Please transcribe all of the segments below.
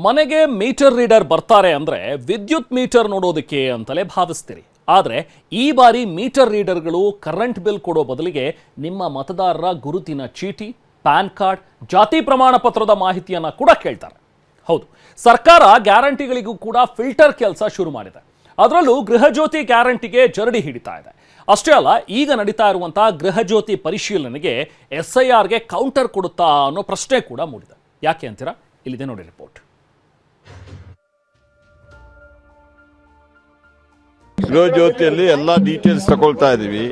ಮನೆಗೆ metre reader ಬರ್ತಾರೆ ಅಂದರೆ ವಿದ್ಯುತ್ ಮೀಟರ್ ನೋಡೋದಕ್ಕೆ ಅಂತಲೇ ಭಾವಿಸ್ತೀರಿ. ಆದರೆ ಈ ಬಾರಿ ಮೀಟರ್ ರೀಡರ್ಗಳು ಕರೆಂಟ್ ಬಿಲ್ ಕೊಡೋ ಬದಲಿಗೆ ನಿಮ್ಮ ಮತದಾರರ ಗುರುತಿನ ಚೀಟಿ, ಪ್ಯಾನ್ ಕಾರ್ಡ್, ಜಾತಿ ಪ್ರಮಾಣ ಪತ್ರದ ಮಾಹಿತಿಯನ್ನು ಕೂಡ ಕೇಳ್ತಾರೆ. ಹೌದು, ಸರ್ಕಾರ ಗ್ಯಾರಂಟಿಗಳಿಗೂ ಕೂಡ ಫಿಲ್ಟರ್ ಕೆಲಸ ಶುರು ಮಾಡಿದೆ. ಅದರಲ್ಲೂ ಗೃಹಜ್ಯೋತಿ ಗ್ಯಾರಂಟಿಗೆ ಜರಡಿ ಹಿಡಿತಾ ಇದೆ. ಅಷ್ಟೇ ಅಲ್ಲ, ಈಗ ನಡೀತಾ ಇರುವಂತಹ ಗೃಹಜ್ಯೋತಿ ಪರಿಶೀಲನೆಗೆ SIRಗೆ ಕೌಂಟರ್ ಕೊಡುತ್ತಾ ಅನ್ನೋ ಪ್ರಶ್ನೆ ಕೂಡ ಮೂಡಿದೆ. ಯಾಕೆ ಅಂತೀರಾ? ಇಲ್ಲಿದೆ ನೋಡಿ ರಿಪೋರ್ಟ್. ಗೃಹಜ್ಯೋತಿಯಲ್ಲಿ ಎಲ್ಲ ಡೀಟೇಲ್ಸ್ ತಗೊಳ್ತಾ ಇದೀವಿ.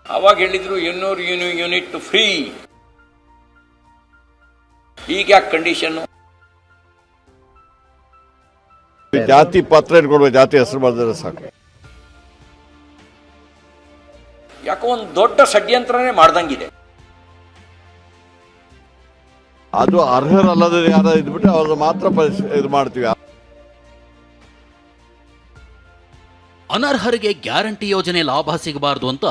ಅವಾಗ ಹೇಳಿದ್ರು 200 ಯೂನಿಟ್ ಫ್ರೀ. ಈಗ ಯಾಕೆ ಕಂಡೀಷನ್? ಜಾತಿ ಪತ್ರ ಇಟ್ಕೊಡ್ಬೇಕು, ಜಾತಿ ಹೆಸರು ಬರೆದ್ರೆ ಸಾಕು. ಯಾಕೋ ಒಂದು ದೊಡ್ಡ ಷಡ್ಯಂತ್ರನೇ ಮಾಡ್ದಂಗಿದೆ. ಅದು ಅರ್ಹರಲ್ಲದ ಯಾರು ಇದ್ಬಿಟ್ಟು ಅವ್ರನ್ನ ಮಾತ್ರ ಇದು ಮಾಡ್ತೀವಿ. ಅನರ್ಹರಿಗೆ ಗ್ಯಾರಂಟಿ ಯೋಜನೆ ಲಾಭ ಸಿಗಬಾರದು ಅಂತ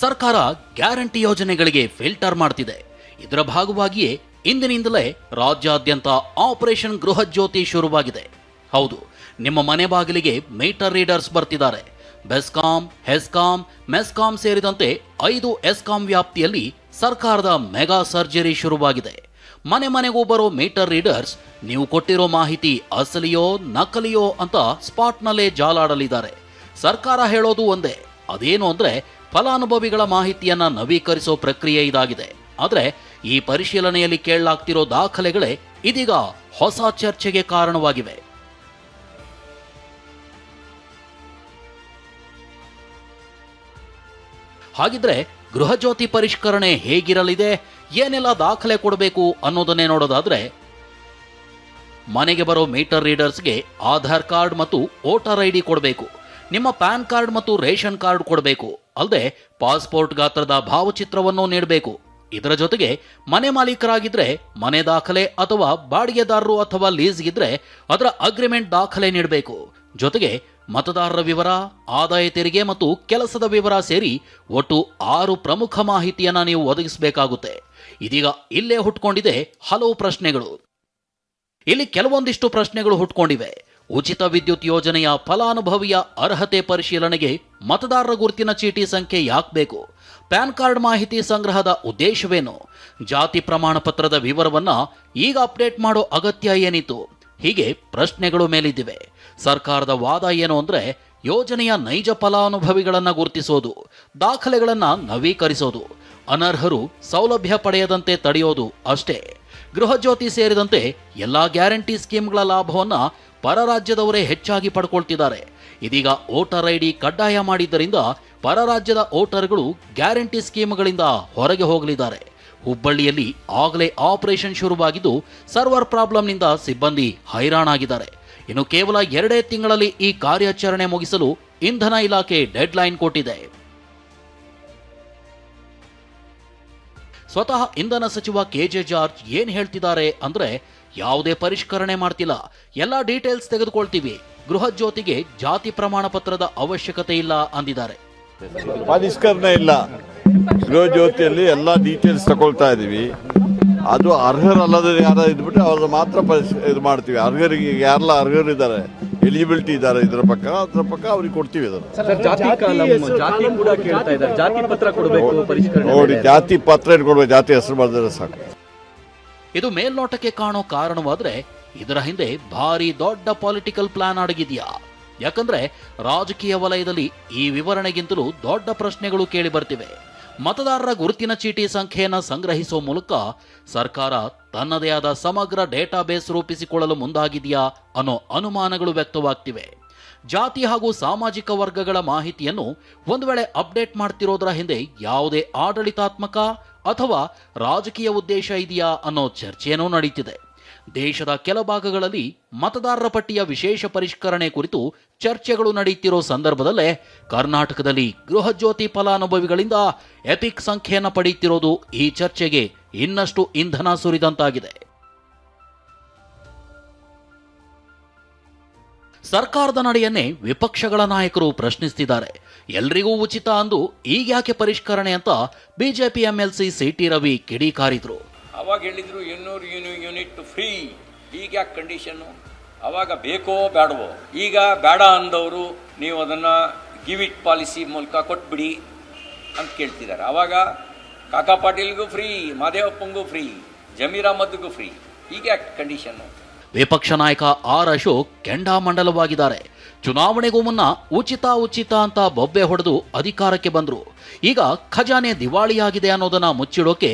ಸರ್ಕಾರ ಗ್ಯಾರಂಟಿ ಯೋಜನೆಗಳಿಗೆ ಫಿಲ್ಟರ್ ಮಾಡ್ತಿದೆ. ಇದರ ಭಾಗವಾಗಿಯೇ ಇಂದಿನಿಂದಲೇ ರಾಜ್ಯಾದ್ಯಂತ ಆಪರೇಷನ್ ಗೃಹಜ್ಯೋತಿ ಶುರುವಾಗಿದೆ. ಹೌದು, ನಿಮ್ಮ ಮನೆ ಬಾಗಿಲಿಗೆ ಮೀಟರ್ ರೀಡರ್ಸ್ ಬರ್ತಿದ್ದಾರೆ. ಬೆಸ್ಕಾಂ, ಹೆಸ್ಕಾಂ, ಮೆಸ್ಕಾಂ ಸೇರಿದಂತೆ 5 ಎಸ್ಕಾಂ ವ್ಯಾಪ್ತಿಯಲ್ಲಿ ಸರ್ಕಾರದ ಮೆಗಾ ಸರ್ಜರಿ ಶುರುವಾಗಿದೆ. ಮನೆ ಮನೆಗೂ ಬರೋ ಮೀಟರ್ ರೀಡರ್ಸ್ ನೀವು ಕೊಟ್ಟಿರೋ ಮಾಹಿತಿ ಅಸಲಿಯೋ ನಕಲಿಯೋ ಅಂತ ಸ್ಪಾಟ್ನಲ್ಲೇ ಜಾಲಾಡಲಿದ್ದಾರೆ. ಸರ್ಕಾರ ಹೇಳೋದು ಒಂದೇ, ಅದೇನು ಅಂದ್ರೆ ಫಲಾನುಭವಿಗಳ ಮಾಹಿತಿಯನ್ನ ನವೀಕರಿಸೋ ಪ್ರಕ್ರಿಯೆ ಇದಾಗಿದೆ. ಆದ್ರೆ ಈ ಪರಿಶೀಲನೆಯಲ್ಲಿ ಕೇಳಲಾಗ್ತಿರೋ ದಾಖಲೆಗಳೇ ಇದೀಗ ಹೊಸ ಚರ್ಚೆಗೆ ಕಾರಣವಾಗಿವೆ. ಹಾಗಿದ್ರೆ ಗೃಹಜ್ಯೋತಿ ಪರಿಷ್ಕರಣೆ ಹೇಗಿರಲಿದೆ, ಏನೆಲ್ಲ ದಾಖಲೆ ಕೊಡಬೇಕು ಅನ್ನೋದನ್ನೇ ನೋಡೋದಾದ್ರೆ, ಮನೆಗೆ ಬರೋ ಮೀಟರ್ ರೀಡರ್ಸ್ಗೆ ಆಧಾರ್ ಕಾರ್ಡ್ ಮತ್ತು ವೋಟರ್ ID ಕೊಡಬೇಕು. ನಿಮ್ಮ ಪ್ಯಾನ್ ಕಾರ್ಡ್ ಮತ್ತು ರೇಷನ್ ಕಾರ್ಡ್ ಕೊಡಬೇಕು. ಅಲ್ಲದೆ ಪಾಸ್ಪೋರ್ಟ್ ಗಾತ್ರದ ಭಾವಚಿತ್ರವನ್ನು ನೀಡಬೇಕು. ಇದರ ಜೊತೆಗೆ ಮನೆ ಮಾಲೀಕರಾಗಿದ್ರೆ ಮನೆ ದಾಖಲೆ ಅಥವಾ ಬಾಡಿಗೆದಾರರು ಅಥವಾ ಲೀಸ್ಗಿದ್ರೆ ಅದರ ಅಗ್ರಿಮೆಂಟ್ ದಾಖಲೆ ನೀಡಬೇಕು. ಜೊತೆಗೆ ಮತದಾರರ ವಿವರ, ಆದಾಯ ತೆರಿಗೆ ಮತ್ತು ಕೆಲಸದ ವಿವರ ಸೇರಿ ಒಟ್ಟು 6 ಪ್ರಮುಖ ಮಾಹಿತಿಯನ್ನ ನೀವು ಒದಗಿಸಬೇಕಾಗುತ್ತೆ. ಇದೀಗ ಇಲ್ಲೇ ಹುಟ್ಕೊಂಡಿದೆ ಹಲವು ಪ್ರಶ್ನೆಗಳು. ಇಲ್ಲಿ ಕೆಲವೊಂದಿಷ್ಟು ಪ್ರಶ್ನೆಗಳು ಹುಟ್ಕೊಂಡಿವೆ. ಉಚಿತ ವಿದ್ಯುತ್ ಯೋಜನೆಯ ಫಲಾನುಭವಿಯ ಅರ್ಹತೆ ಪರಿಶೀಲನೆಗೆ ಮತದಾರರ ಗುರುತಿನ ಚೀಟಿ ಸಂಖ್ಯೆ ಯಾಕೆ ಬೇಕು? ಪ್ಯಾನ್ ಕಾರ್ಡ್ ಮಾಹಿತಿ ಸಂಗ್ರಹದ ಉದ್ದೇಶವೇನು? ಜಾತಿ ಪ್ರಮಾಣ ಪತ್ರದ ವಿವರವನ್ನ ಈಗ ಅಪ್ಡೇಟ್ ಮಾಡೋ ಅಗತ್ಯ ಏನಿತ್ತು? ಹೀಗೆ ಪ್ರಶ್ನೆಗಳು ಮೇಲಿದ್ದಿವೆ. ಸರ್ಕಾರದ ವಾದ ಏನು ಅಂದ್ರೆ, ಯೋಜನೆಯ ನೈಜ ಫಲಾನುಭವಿಗಳನ್ನ ಗುರುತಿಸೋದು, ದಾಖಲೆಗಳನ್ನ ನವೀಕರಿಸೋದು, ಅನರ್ಹರು ಸೌಲಭ್ಯ ಪಡೆಯದಂತೆ ತಡೆಯೋದು ಅಷ್ಟೇ. ಗೃಹಜ್ಯೋತಿ ಸೇರಿದಂತೆ ಎಲ್ಲಾ ಗ್ಯಾರಂಟಿ ಸ್ಕೀಮ್ಗಳ ಲಾಭವನ್ನ ಪರ ರಾಜ್ಯದವರೇ ಹೆಚ್ಚಾಗಿ ಪಡ್ಕೊಳ್ತಿದ್ದಾರೆ. ಇದೀಗ ವೋಟರ್ ID ಕಡ್ಡಾಯ ಮಾಡಿದ್ದರಿಂದ ಪರ ರಾಜ್ಯದ ವೋಟರ್ಗಳು ಗ್ಯಾರಂಟಿ ಸ್ಕೀಮ್ಗಳಿಂದ ಹೊರಗೆ ಹೋಗಲಿದ್ದಾರೆ. ಹುಬ್ಬಳ್ಳಿಯಲ್ಲಿ ಆಗಲೇ ಆಪರೇಷನ್ ಶುರುವಾಗಿದ್ದು ಸರ್ವರ್ ಪ್ರಾಬ್ಲಮ್ನಿಂದ ಸಿಬ್ಬಂದಿ ಹೈರಾಣಾಗಿದ್ದಾರೆ. ಇನ್ನು ಕೇವಲ 2 ತಿಂಗಳಲ್ಲಿ ಈ ಕಾರ್ಯಾಚರಣೆ ಮುಗಿಸಲು ಇಂಧನ ಇಲಾಖೆ ಡೆಡ್ ಲೈನ್ ಕೊಟ್ಟಿದೆ. ಸ್ವತಃ ಇಂಧನ ಸಚಿವ KJ ಜಾರ್ಜ್ ಏನ್ ಹೇಳ್ತಿದ್ದಾರೆ ಅಂದ್ರೆ, ಯಾವುದೇ ಪರಿಷ್ಕರಣೆ ಮಾಡ್ತಿಲ್ಲ, ಎಲ್ಲ ಡೀಟೇಲ್ಸ್ ತೆಗೆದುಕೊಳ್ತೀವಿ, ಗೃಹಜ್ಯೋತಿಗೆ ಜಾತಿ ಪ್ರಮಾಣ ಪತ್ರದ ಅವಶ್ಯಕತೆ ಇಲ್ಲ ಅಂದಿದ್ದಾರೆ. ಪರಿಷ್ಕರಣೆ ಇಲ್ಲ, ಗೃಹಜ್ಯೋತಿಯಲ್ಲಿ ಎಲ್ಲ ಡೀಟೇಲ್ಸ್ ತಗೊಳ್ತಾ ಇದೀವಿ. ಅದು ಅರ್ಹರಲ್ಲದ ಯಾರು ಇದ್ಬಿಟ್ಟು ಅವ್ರನ್ನ ಮಾತ್ರ ಇದು ಮಾಡ್ತೀವಿ. ಅರ್ಹರಿಗೆ ಯಾರೆಲ್ಲ ಅರ್ಹರಿದ್ದಾರೆ, ಎಲಿಜಿಬಿಲಿಟಿ ಇದ್ದಾರೆ ಅದ್ರ ಪಕ್ಕ ಅವ್ರಿಗೆ ಕೊಡ್ತೀವಿ. ನೋಡಿ, ಜಾತಿ ಪತ್ರ ಇಟ್ಕೊಡ್ಬೇಕು, ಜಾತಿ ಹೆಸರು ಬರೆದ್ರೆ ಸಾಕು. ಇದು ಮೇಲ್ನೋಟಕ್ಕೆ ಕಾಣೋ ಕಾರಣವಾದ್ರೆ ಇದರ ಹಿಂದೆ ಭಾರಿ ದೊಡ್ಡ ಪೊಲಿಟಿಕಲ್ ಪ್ಲಾನ್ ಅಡಗಿದೆಯಾ? ಯಾಕಂದ್ರೆ ರಾಜಕೀಯ ವಲಯದಲ್ಲಿ ಈ ವಿವರಣೆಗಿಂತಲೂ ದೊಡ್ಡ ಪ್ರಶ್ನೆಗಳು ಕೇಳಿ ಬರ್ತಿವೆ. ಮತದಾರರ ಗುರುತಿನ ಚೀಟಿ ಸಂಖ್ಯೆಯನ್ನು ಸಂಗ್ರಹಿಸುವ ಮೂಲಕ ಸರ್ಕಾರ ತನ್ನದೇ ಆದ ಸಮಗ್ರ ಡೇಟಾಬೇಸ್ ರೂಪಿಸಿಕೊಳ್ಳಲು ಮುಂದಾಗಿದೆಯಾ ಅನ್ನೋ ಅನುಮಾನಗಳು ವ್ಯಕ್ತವಾಗ್ತಿವೆ. ಜಾತಿ ಹಾಗೂ ಸಾಮಾಜಿಕ ವರ್ಗಗಳ ಮಾಹಿತಿಯನ್ನು ಒಂದು ವೇಳೆ ಅಪ್ಡೇಟ್ ಮಾಡ್ತಿರೋದರ ಹಿಂದೆ ಯಾವುದೇ ಆಡಳಿತಾತ್ಮಕ ಅಥವಾ ರಾಜಕೀಯ ಉದ್ದೇಶ ಇದೆಯಾ ಅನ್ನೋ ಚರ್ಚೆಯೂ ನಡೀತಿದೆ. ದೇಶದ ಕೆಲ ಭಾಗಗಳಲ್ಲಿ ಮತದಾರರ ಪಟ್ಟಿಯ ವಿಶೇಷ ಪರಿಷ್ಕರಣೆ ಕುರಿತು ಚರ್ಚೆಗಳು ನಡೆಯುತ್ತಿರೋ ಸಂದರ್ಭದಲ್ಲೇ ಕರ್ನಾಟಕದಲ್ಲಿ ಗೃಹಜ್ಯೋತಿ ಫಲಾನುಭವಿಗಳಿಂದ ಎಪಿಕ್ ಸಂಖ್ಯೆಯನ್ನು ಪಡೆಯುತ್ತಿರೋದು ಈ ಚರ್ಚೆಗೆ ಇನ್ನಷ್ಟು ಇಂಧನ ಸುರಿದಂತಾಗಿದೆ. ಸರ್ಕಾರದ ನಡೆಯನ್ನೇ ವಿಪಕ್ಷಗಳ ನಾಯಕರು ಪ್ರಶ್ನಿಸುತ್ತಿದ್ದಾರೆ. ಎಲ್ರಿಗೂ ಉಚಿತ ಅಂದು ಈಗ್ಯಾಕೆ ಪರಿಷ್ಕರಣೆ ಅಂತ ಬಿಜೆಪಿ MLC CT ರವಿ ಕಿಡಿಕಾರಿದ್ರು. ಅವಾಗ ಹೇಳಿದರು 200 ಯೂನಿಟ್ ಫ್ರೀ. ಈಗ ಯಾಕೆ ಕಂಡೀಷನ್ನು? ಅವಾಗ ಬೇಕೋ ಬೇಡವೋ? ಈಗ ಬೇಡ ಅಂದವರು ನೀವು ಅದನ್ನು ಗಿವ್ ಇಟ್ ಪಾಲಿಸಿ ಮೂಲಕ ಕೊಟ್ಬಿಡಿ ಅಂತ ಕೇಳ್ತಿದ್ದಾರೆ. ಆವಾಗ ಕಾಕಾ ಪಾಟೀಲ್ಗೂ ಫ್ರೀ, ಮಾದೇವಪ್ಪಂಗೂ ಫ್ರೀ, ಜಮೀರ್ ಅಹ್ಮದ್ಗೂ ಫ್ರೀ. ಈಗ ಯಾಕೆ ಕಂಡೀಷನ್ನು? ವಿಪಕ್ಷ ನಾಯಕ ಆರ್ ಅಶೋಕ್ ಕೆಂಡಾಮಂಡಲವಾಗಿದ್ದಾರೆ. ಚುನಾವಣೆಗೂ ಮುನ್ನ ಉಚಿತ ಅಂತ ಬೊಬ್ಬೆ ಹೊಡೆದು ಅಧಿಕಾರಕ್ಕೆ ಬಂದ್ರು. ಈಗ ಖಜಾನೆ ದಿವಾಳಿಯಾಗಿದೆ ಅನ್ನೋದನ್ನ ಮುಚ್ಚಿಡೋಕೆ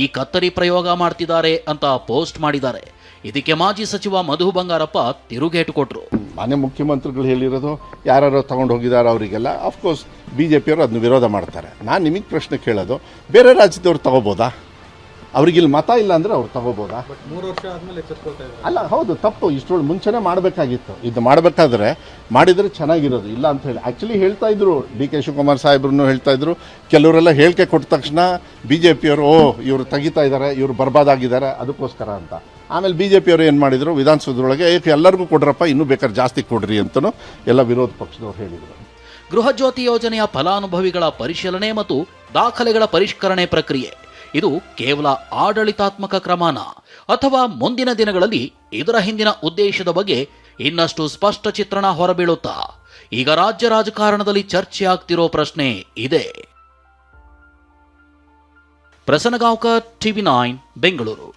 ಈ ಕತ್ತರಿ ಪ್ರಯೋಗ ಮಾಡ್ತಿದ್ದಾರೆ ಅಂತ ಪೋಸ್ಟ್ ಮಾಡಿದ್ದಾರೆ. ಇದಕ್ಕೆ ಮಾಜಿ ಸಚಿವ ಮಧು ಬಂಗಾರಪ್ಪ ತಿರುಗೇಟು ಕೊಟ್ರು. ಮಾನ್ಯ ಮುಖ್ಯಮಂತ್ರಿಗಳು ಹೇಳಿರೋದು ಯಾರು ತಗೊಂಡು ಹೋಗಿದ್ದಾರೆ ಅವರಿಗೆಲ್ಲ ಅಫ್ಕೋರ್ಸ್ BJPಯವರು ಅದನ್ನ ವಿರೋಧ ಮಾಡ್ತಾರೆ. ನಾನು ನಿಮಗೆ ಪ್ರಶ್ನೆ ಕೇಳೋದು, ಬೇರೆ ರಾಜ್ಯದವ್ರು ತಗೋಬೋದಾ? ಅವ್ರಿಗಿಲ್ಲಿ ಮತ ಇಲ್ಲ ಅಂದರೆ ಅವ್ರು ತಗೋಬೋದಾ? 3 ವರ್ಷ ಆದಮೇಲೆ ಅಲ್ಲ, ಹೌದು, ತಪ್ಪು. ಇಷ್ಟೊಳಗೆ ಮುಂಚೆನೇ ಮಾಡಬೇಕಾಗಿತ್ತು. ಇದು ಮಾಡಬೇಕಾದ್ರೆ ಮಾಡಿದರೆ ಚೆನ್ನಾಗಿರೋದು. ಇಲ್ಲ ಅಂತ ಹೇಳಿ ಆ್ಯಕ್ಚುಲಿ ಹೇಳ್ತಾ ಇದ್ರು, DK ಶಿವಕುಮಾರ್ ಸಾಹೇಬ್ರು ಹೇಳ್ತಾ ಇದ್ರು. ಕೆಲವರೆಲ್ಲ ಹೇಳಿಕೆ ಕೊಟ್ಟ ತಕ್ಷಣ BJPಯವರು ಇವರು ತೆಗಿತಾ ಇದ್ದಾರೆ, ಇವರು ಬರ್ಬಾದಾಗಿದ್ದಾರೆ ಅದಕ್ಕೋಸ್ಕರ ಅಂತ. ಆಮೇಲೆ BJPಯವರು ಏನು ಮಾಡಿದರು, ವಿಧಾನಸೌಧದೊಳಗೆ ಎಲ್ಲರಿಗೂ ಕೊಡ್ರಪ್ಪ, ಇನ್ನೂ ಬೇಕಾದ್ರೆ ಜಾಸ್ತಿ ಕೊಡ್ರಿ ಅಂತಲೂ ಎಲ್ಲ ವಿರೋಧ ಪಕ್ಷದವ್ರು ಹೇಳಿದರು. ಗೃಹ ಜ್ಯೋತಿ ಯೋಜನೆಯ ಫಲಾನುಭವಿಗಳ ಪರಿಶೀಲನೆ ಮತ್ತು ದಾಖಲೆಗಳ ಪರಿಷ್ಕರಣೆ ಪ್ರಕ್ರಿಯೆ ಇದು ಕೇವಲ ಆಡಳಿತಾತ್ಮಕ ಕ್ರಮನ ಅಥವಾ ಮುಂದಿನ ದಿನಗಳಲ್ಲಿ ಇದರ ಹಿಂದಿನ ಉದ್ದೇಶದ ಬಗ್ಗೆ ಇನ್ನಷ್ಟು ಸ್ಪಷ್ಟ ಚಿತ್ರಣ ಹೊರಬೀಳುತ್ತಾ? ಈಗ ರಾಜ್ಯ ರಾಜಕಾರಣದಲ್ಲಿ ಚರ್ಚೆ ಆಗ್ತಿರೋ ಪ್ರಶ್ನೆ ಇದೆ. ಪ್ರಸನ್ನಗಾಂವ್ಕರ್, TV9 ಬೆಂಗಳೂರು.